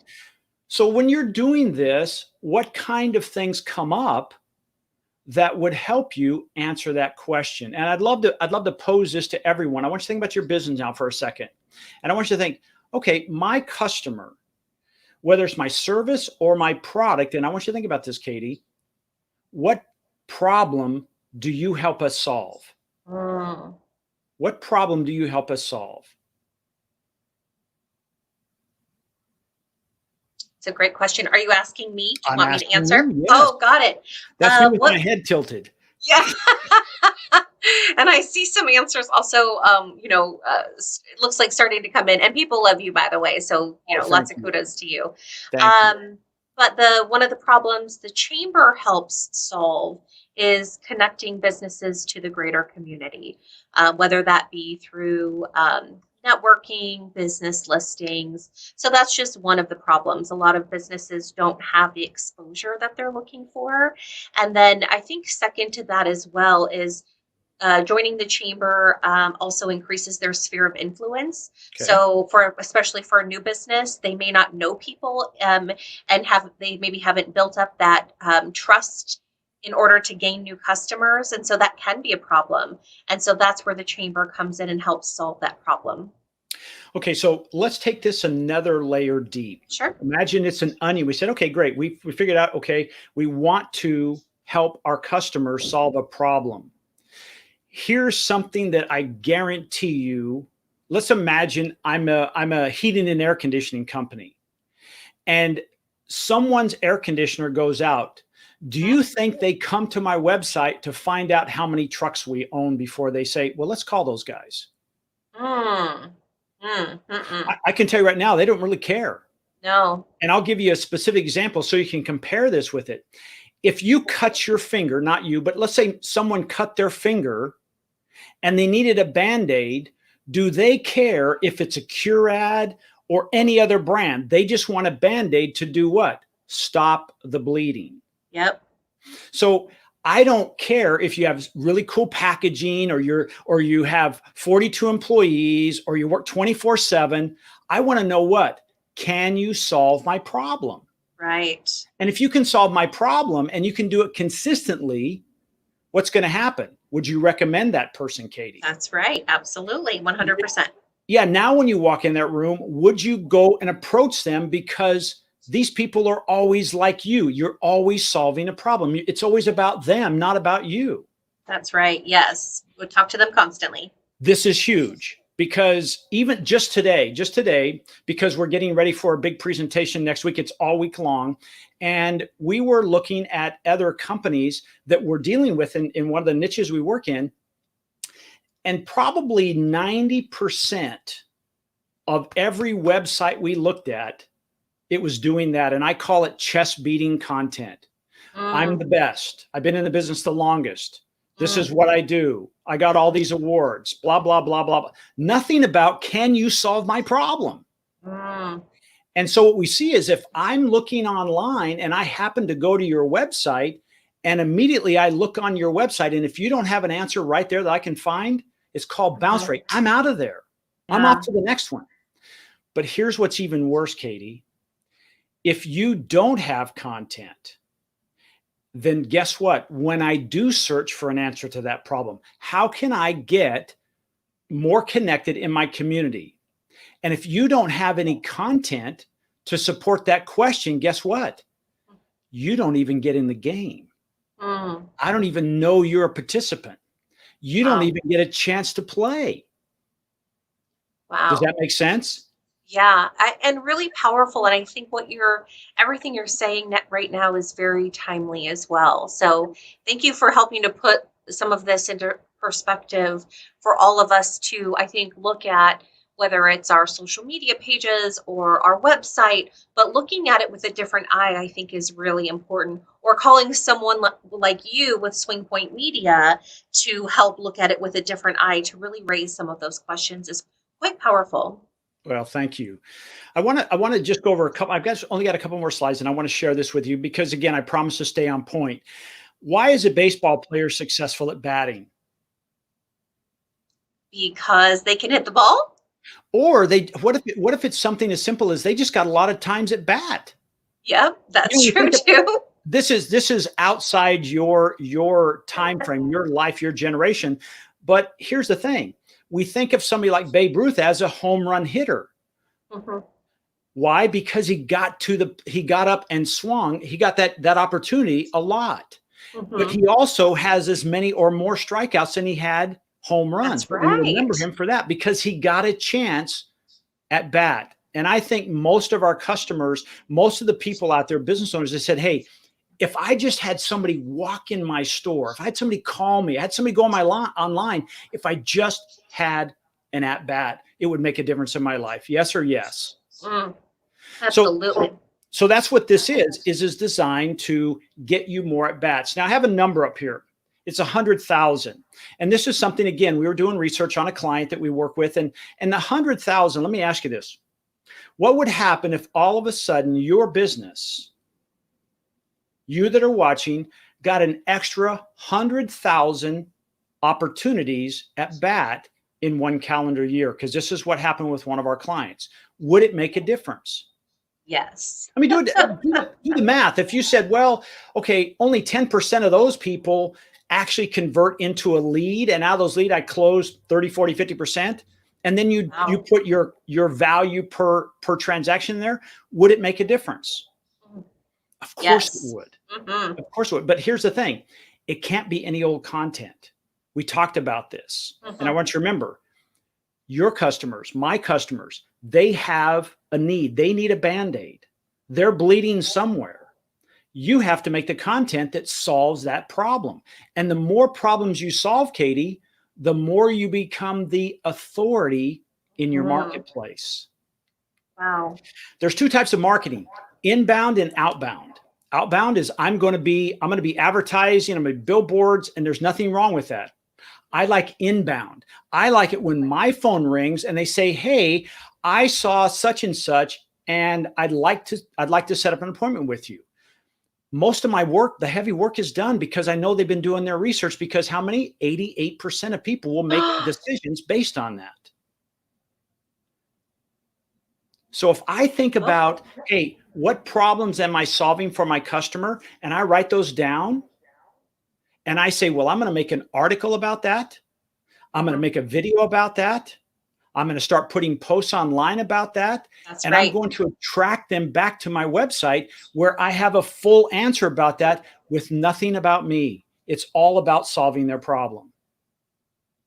So when you're doing this, what kind of things come up that would help you answer that question? And I'd love to pose this to everyone. I want you to think about your business now for a second. And I want you to think, okay, my customer, whether it's my service or my product, and I want you to think about this, Katie, what problem do you help us solve? What problem do you help us solve? It's a great question. Are you asking me? Do you I'm want me to asking answer? you, yes. Oh, got it. That's me with my head tilted. Yeah. And I see some answers also, it looks like starting to come in, and people love you, by the way. So, lots of kudos to you. Thank you. But one of the problems the chamber helps solve is connecting businesses to the greater community, whether that be through networking, business listings. So that's just one of the problems. A lot of businesses don't have the exposure that they're looking for. And then I think second to that as well is joining the chamber also increases their sphere of influence. Okay. So especially for a new business, they may not know people and they maybe haven't built up that trust in order to gain new customers. And so that can be a problem. And so that's where the chamber comes in and helps solve that problem. Okay, so let's take this another layer deep. Sure. Imagine it's an onion. We said, okay, great. We figured out, okay, we want to help our customers solve a problem. Here's something that I guarantee you. Let's imagine I'm a heating and air conditioning company, and someone's air conditioner goes out. Do you think they come to my website to find out how many trucks we own before they say, well, let's call those guys? I can tell you right now, they don't really care. No. And I'll give you a specific example so you can compare this with it. If you cut your finger, not you, but let's say someone cut their finger and they needed a Band-Aid, do they care if it's a Curad or any other brand? They just want a Band-Aid to do what? Stop the bleeding. Yep. So I don't care if you have really cool packaging or you have 42 employees or you work 24/7. I want to know what? Can you solve my problem? Right. And if you can solve my problem and you can do it consistently, what's going to happen? Would you recommend that person, Katie? That's right. Absolutely. 100%. Yeah. Now, when you walk in that room, would you go and approach them because these people are always like you? You're always solving a problem. It's always about them, not about you. That's right. Yes. We talk to them constantly. This is huge because even just today, because we're getting ready for a big presentation next week, it's all week long. And we were looking at other companies that we're dealing with in one of the niches we work in. And probably 90% of every website we looked at, it was doing that. And I call it chest beating content. I'm the best. I've been in the business the longest. This is what I do. I got all these awards, blah, blah, blah, blah, blah. Nothing about, can you solve my problem? And so what we see is if I'm looking online and I happen to go to your website and immediately I look on your website, and if you don't have an answer right there that I can find, it's called bounce rate. I'm out of there. I'm off to the next one. But here's what's even worse, Katie. If you don't have content, then guess what? When I do search for an answer to that problem, how can I get more connected in my community? And if you don't have any content to support that question, guess what? You don't even get in the game. I don't even know you're a participant. You don't even get a chance to play. Wow. Does that make sense? Yeah, and really powerful. And I think everything you're saying right now is very timely as well. So thank you for helping to put some of this into perspective for all of us to, I think, look at whether it's our social media pages or our website, but looking at it with a different eye, I think is really important. Or calling someone like you with Swingpoint Media to help look at it with a different eye to really raise some of those questions is quite powerful. Well, thank you. I want to just go over a couple. Only got a couple more slides, and I want to share this with you because, again, I promise to stay on point. Why is a baseball player successful at batting? Because they can hit the ball. Or what if it's something as simple as they just got a lot of times at bat? Yep, that's true too. This is outside your time frame, your life, your generation. But here's the thing. we think of somebody like Babe Ruth as a home run hitter. Mm-hmm. Why? Because he got up and swung. He got that opportunity a lot. Mm-hmm. But he also has as many or more strikeouts than he had home runs. That's But we remember right. him for that because he got a chance at bat. And I think most of our customers, most of the people out there, business owners, they said, hey, if I just had somebody walk in my store, if I had somebody call me, I had somebody go on my online, if I just had an at bat, it would make a difference in my life. Yes or yes? Absolutely. So that's what this is designed to get you more at bats. Now I have a number up here. It's 100,000. And this is something, again, we were doing research on a client that we work with, and the 100,000, let me ask you this. What would happen if all of a sudden your business, you that are watching, got an extra 100,000 opportunities at bat in one calendar year? Because this is what happened with one of our clients. Would it make a difference? Yes. I mean, do the math. If you said, well, okay, only 10% of those people actually convert into a lead, and out of those leads, I close 30, 40, 50%. And then you put your value per transaction there, would it make a difference? Of course it would. Mm-hmm. Of course it would. But here's the thing. It can't be any old content. We talked about this. Mm-hmm. And I want you to remember, your customers, my customers, they have a need. They need a Band-Aid. They're bleeding somewhere. You have to make the content that solves that problem. And the more problems you solve, Katie, the more you become the authority in your marketplace. Wow. There's two types of marketing, inbound and outbound. Outbound is I'm going to be advertising, I'm going to be billboards, and there's nothing wrong with that. I like inbound. I like it when my phone rings and they say, hey, I saw such and such, and I'd like to set up an appointment with you. Most of my work, the heavy work, is done because I know they've been doing their research, because how many? 88% of people will make decisions based on that. So if I think about, hey, what problems am I solving for my customer? And I write those down and I say, well, I'm going to make an article about that. I'm going to make a video about that. I'm going to start putting posts online about that. That's and right. I'm going to attract them back to my website where I have a full answer about that with nothing about me. It's all about solving their problem.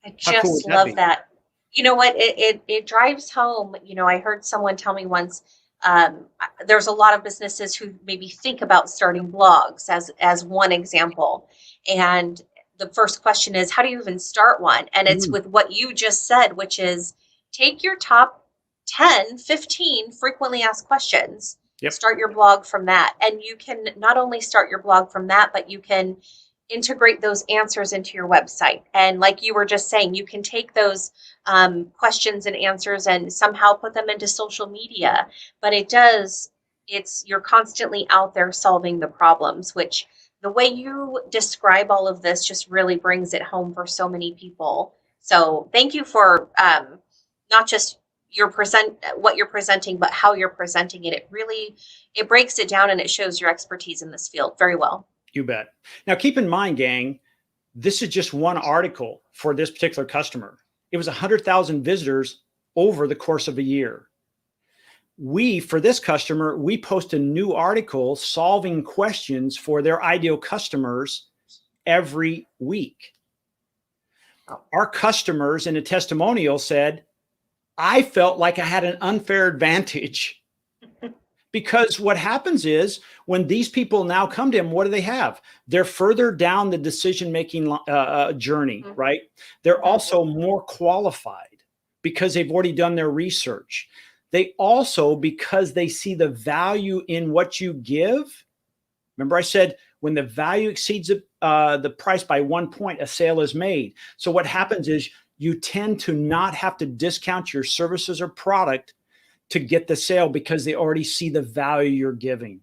I just love that. You know what? It drives home. You know, I heard someone tell me once, there's a lot of businesses who maybe think about starting blogs as one example. And the first question is, how do you even start one? And it's with what you just said, which is take your top 10, 15 frequently asked questions, start your blog from that. And you can not only start your blog from that, but you can integrate those answers into your website. And like you were just saying, you can take those questions and answers and somehow put them into social media. But you're constantly out there solving the problems, which the way you describe all of this just really brings it home for so many people. So thank you for not just what you're presenting, but how you're presenting it. It breaks it down and it shows your expertise in this field very well. You bet. Now, keep in mind, gang, this is just one article for this particular customer. It was 100,000 visitors over the course of a year. For this customer, we post a new article solving questions for their ideal customers every week. Our customers in a testimonial said, I felt like I had an unfair advantage. Because what happens is when these people now come to him, what do they have? They're further down the decision-making journey, right? They're also more qualified because they've already done their research. They also, because they see the value in what you give. Remember I said, when the value exceeds the price by 1 point, a sale is made. So what happens is you tend to not have to discount your services or product to get the sale because they already see the value you're giving.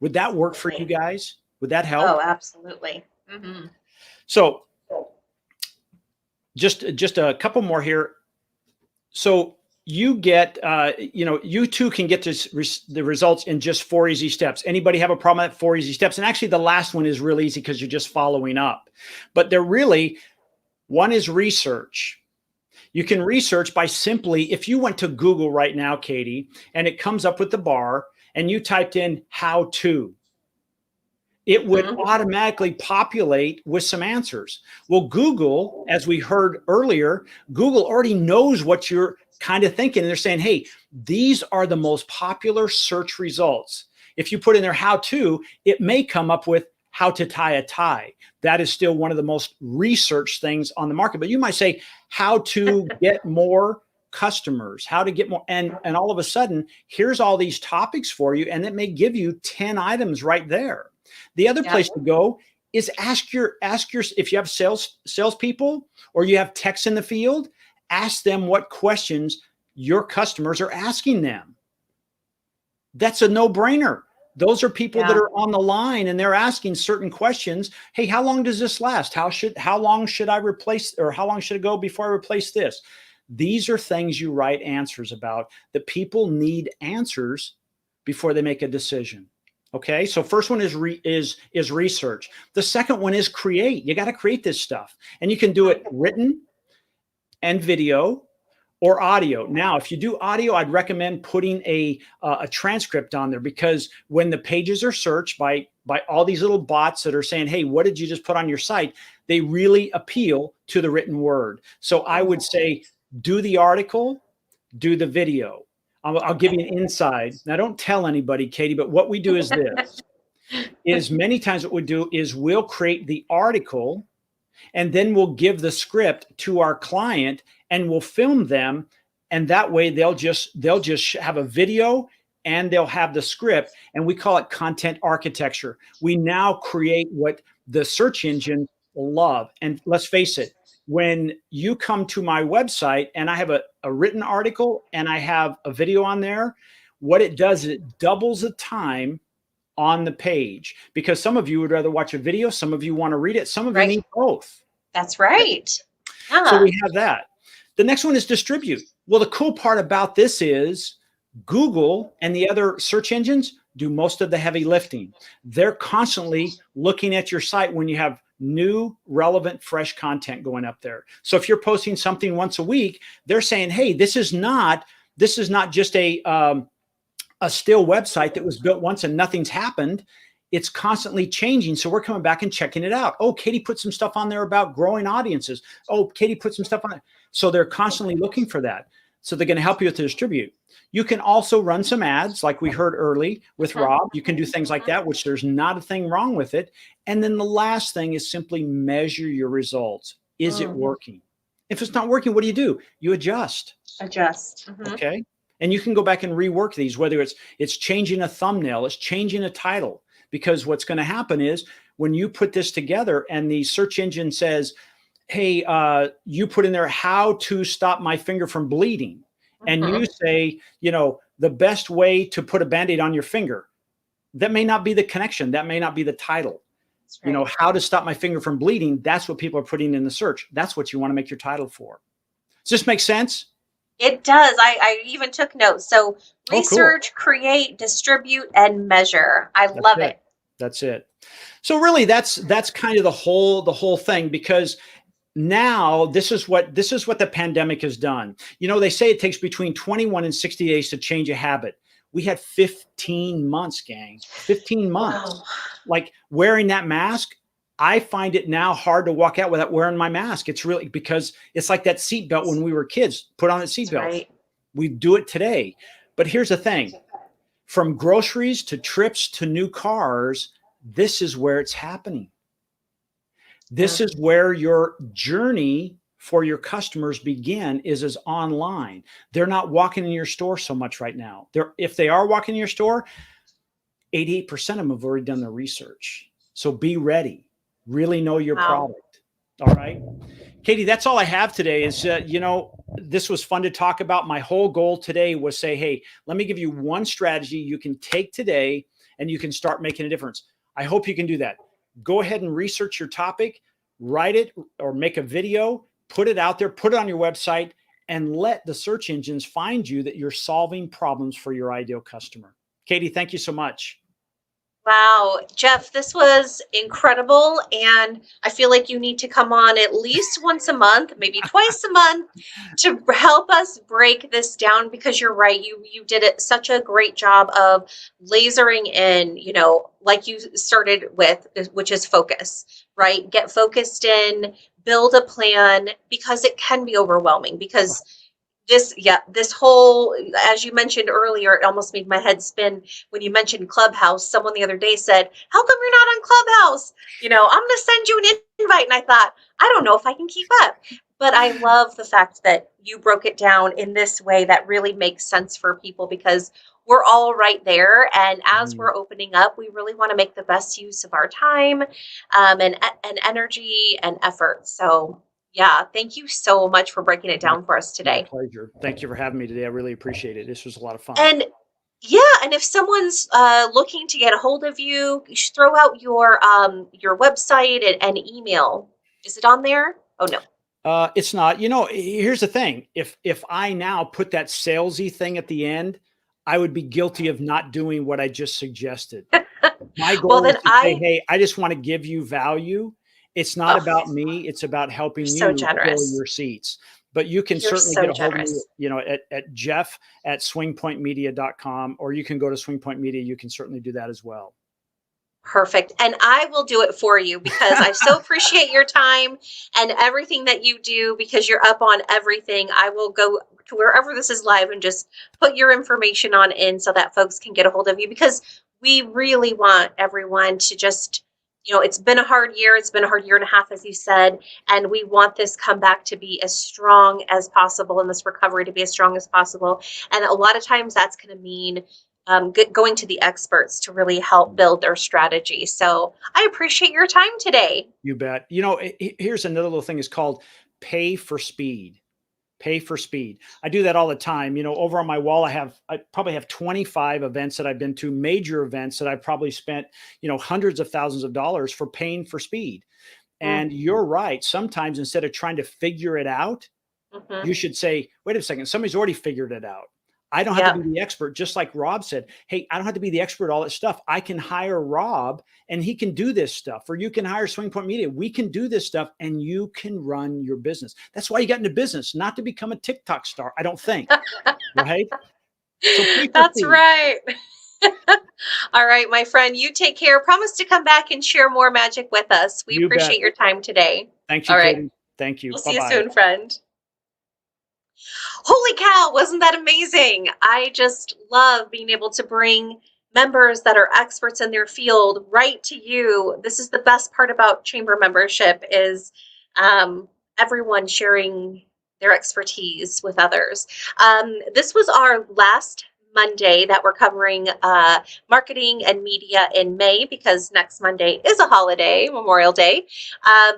Would that work for you guys? Would that help? Oh, absolutely. Mm-hmm. So just a couple more here. So you get, you too can get the results in just 4 easy steps. Anybody have a problem with that? 4 easy steps. And actually the last one is real easy because you're just following up. But they're really, one is research. You can research by simply, if you went to Google right now, Katie, and it comes up with the bar and you typed in how to, it would automatically populate with some answers. Well, Google, as we heard earlier, Google already knows what you're kind of thinking. And they're saying, hey, these are the most popular search results. If you put in there how to, it may come up with how to tie a tie. That is still one of the most researched things on the market. But you might say how to get more customers, how to get more. And all of a sudden, here's all these topics for you. And it may give you 10 items right there. The other place to go is ask your, if you have salespeople or you have techs in the field, ask them what questions your customers are asking them. That's a no-brainer. Those are people that are on the line and they're asking certain questions. Hey, how long does this last? How long should I replace, or how long should it go before I replace this? These are things you write answers about, that people need answers before they make a decision. Okay, so first one is research. The second one is create. You got to create this stuff, and you can do it written and video or audio. Now, if you do audio, I'd recommend putting a transcript on there, because when the pages are searched by all these little bots that are saying, hey, what did you just put on your site? They really appeal to the written word. So I would say do the article, do the video. I'll give you an inside. Now, don't tell anybody, Katie, but what we do is this, is many times what we do is we'll create the article and then we'll give the script to our client and we'll film them. And that way they'll just have a video and they'll have the script, and we call it content architecture. We now create what the search engine will love. And let's face it, when you come to my website and I have a written article and I have a video on there, what it does is it doubles the time on the page, because some of you would rather watch a video, some of you want to read it, some of you need both. That's right. Yeah. So we have that. The next one is distribute. Well, the cool part about this is Google and the other search engines do most of the heavy lifting. They're constantly looking at your site when you have new, relevant, fresh content going up there. So if you're posting something once a week, they're saying, hey, this is not just a still website that was built once and nothing's happened. It's constantly changing. So we're coming back and checking it out. Oh, Katie put some stuff on there about growing audiences. Oh, Katie put some stuff on it. So they're constantly looking for that. So they're going to help you to distribute. You can also run some ads like we heard early with Rob. You can do things like that, which there's not a thing wrong with it. And then the last thing is simply measure your results. Is it working? If it's not working, what do? You adjust. Okay. And you can go back and rework these, whether it's changing a thumbnail, it's changing a title, because what's going to happen is when you put this together and the search engine says, hey, you put in there how to stop my finger from bleeding. And you say, the best way to put a Band-Aid on your finger. That may not be the connection. That may not be the title. Right. How to stop my finger from bleeding. That's what people are putting in the search. That's what you want to make your title for. Does this make sense? It does. I even took notes. So research, create, distribute, and measure. I love it. That's it. So really that's kind of the whole thing, because now this is what the pandemic has done. They say it takes between 21 and 60 days to change a habit. We had 15 months, gang. 15 months. Wow. Like wearing that mask, I find it now hard to walk out without wearing my mask. It's really because it's like that seatbelt when we were kids. Put on that seatbelt. Right. We do it today. But here's the thing. From groceries to trips to new cars, this is where it's happening. This is where your journey for your customers begin, is online. They're not walking in your store so much right now. If they are walking in your store, 88% of them have already done their research. So be ready. Really know your product. All right. Katie, that's all I have today is, this was fun to talk about. My whole goal today was say, hey, let me give you one strategy you can take today and you can start making a difference. I hope you can do that. Go ahead and research your topic, write it or make a video, put it out there, put it on your website, and let the search engines find you that you're solving problems for your ideal customer. Katie, thank you so much. Wow, Jeff, this was incredible. And I feel like you need to come on at least once a month, maybe twice a month, to help us break this down, because you're right. You did it such a great job of lasering in, like you started with, which is focus, right? Get focused in, build a plan, because it can be overwhelming. Because this whole, as you mentioned earlier, it almost made my head spin when you mentioned Clubhouse. Someone the other day said, how come you're not on Clubhouse? I'm going to send you an invite. And I thought, I don't know if I can keep up. But I love the fact that you broke it down in this way that really makes sense for people, because we're all right there. And as we're opening up, we really want to make the best use of our time, and energy and effort. So yeah, thank you so much for breaking it down for us today. My pleasure. Thank you for having me today. I really appreciate it. This was a lot of fun. And yeah, and if someone's looking to get a hold of you, you should throw out your website and email. Is it on there? Oh no. It's not. Here's the thing. If I now put that salesy thing at the end, I would be guilty of not doing what I just suggested. My goal is to say, hey, I just want to give you value. It's not about me. It's about helping you fill your seats. But you can certainly get a hold of me, at jeff@swingpointmedia.com, or you can go to Swingpoint Media. You can certainly do that as well. Perfect. And I will do it for you, because I so appreciate your time and everything that you do, because you're up on everything. I will go to wherever this is live and just put your information on in so that folks can get a hold of you, because we really want everyone to just, it's been a hard year. It's been a hard year and a half, as you said, and we want this comeback to be as strong as possible, and this recovery to be as strong as possible. And a lot of times that's going to mean going to the experts to really help build their strategy. So I appreciate your time today. You bet. Here's another little thing. It's called pay for speed. Pay for speed. I do that all the time. Over on my wall, I probably have 25 events that I've been to, major events that I've probably spent, hundreds of thousands of dollars for paying for speed. And you're right. Sometimes instead of trying to figure it out, you should say, wait a second, somebody's already figured it out. I don't have to be the expert. Just like Rob said, hey, I don't have to be the expert, all that stuff. I can hire Rob and he can do this stuff, or you can hire Swingpoint Media. We can do this stuff and you can run your business. That's why you got into business, not to become a TikTok star, I don't think. Right? So that's right. All right, my friend, you take care. Promise to come back and share more magic with us. We appreciate your time today. Thank you. All right. Katie. Thank you. We'll see you soon, friend. Holy cow, wasn't that amazing? I just love being able to bring members that are experts in their field right to you. This is the best part about chamber membership, is everyone sharing their expertise with others. This was our last Monday that we're covering marketing and media in May, because next Monday is a holiday, Memorial Day.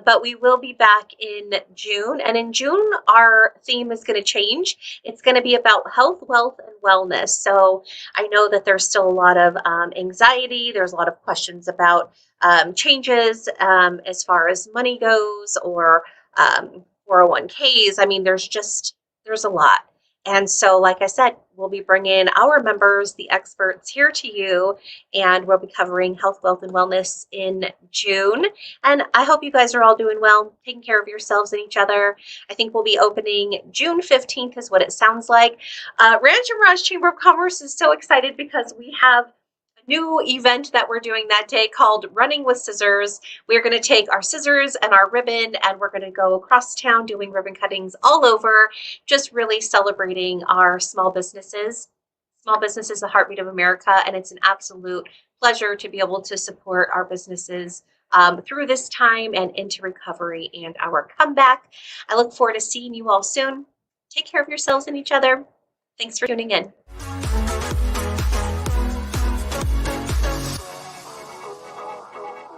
But we will be back in June. And in June, our theme is going to change. It's going to be about health, wealth, and wellness. So I know that there's still a lot of anxiety. There's a lot of questions about changes as far as money goes, or 401ks. I mean, there's a lot. And so, like I said, we'll be bringing our members, the experts, here to you, and we'll be covering health, wealth, and wellness in June. And I hope you guys are all doing well, taking care of yourselves and each other. I think we'll be opening June 15th is what it sounds like. Ranch and Raj Chamber of Commerce is so excited, because we have new event that we're doing that day called Running with Scissors. We're going to take our scissors and our ribbon, and we're going to go across town doing ribbon cuttings all over, just really celebrating our small businesses. Small business is the heartbeat of America, and it's an absolute pleasure to be able to support our businesses through this time and into recovery and our comeback. I look forward to seeing you all soon. Take care of yourselves and each other. Thanks for tuning in.